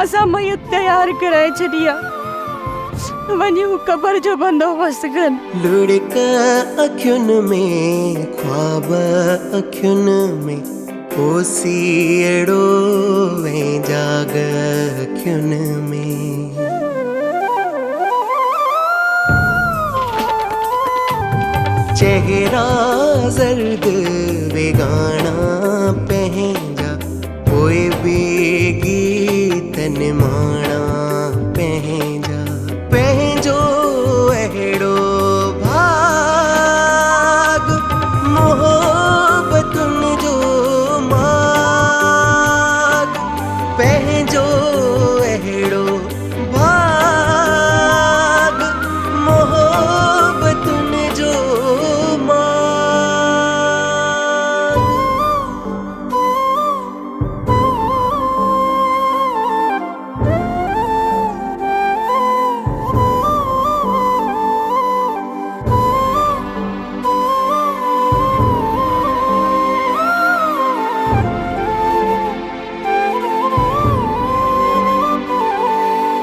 असा मयत तैयार कराए छड़िया वन्यू कबर जो बंदोबस्त कन। लुढ़क अखियुन में ख्वाब अखियुन में ओसीड़ो वे जाग अखियुन में। चेहरा जर्द वेगाना पहंजा कोई बेगी तन माना पहंजा पहंजो एड़ो भाग मोहब्बतुन जो माग पहंजो एड़ो भाग मोहब्बतुन जो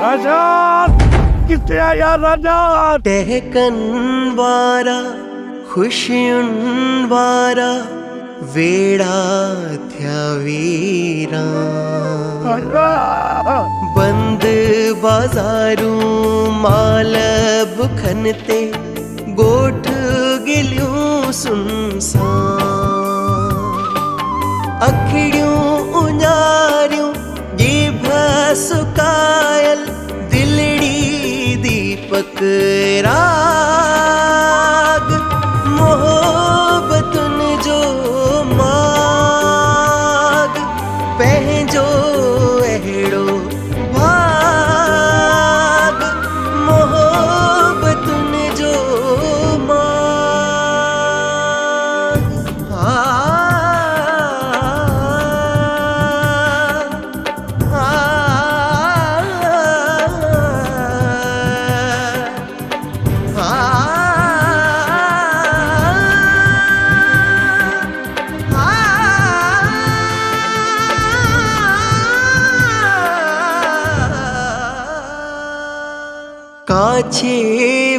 राजा किथे आया राजा। टहकन वारा खुशियुन वारा वेड़ा थया वीरा। बंद बाजारूं माल बुखन ते गोठ गिलियूं सुनसान। अखिड़ियूं उञारियूं जीभ सुकायल दिलड़ी दीपक राग मोहब्बतुन जो माग पहंजो एड़ो भाग मोहब्बतुन जो माग। काछे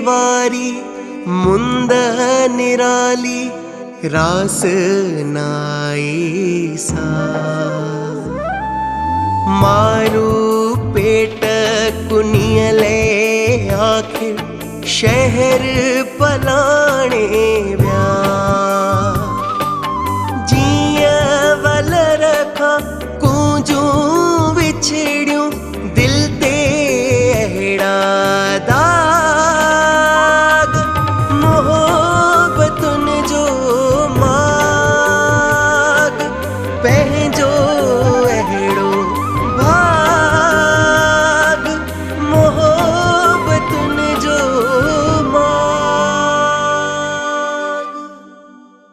वारी मुंद निराली रास नाई सा। मारू पेट कुनियले आखिर शहर पलाणे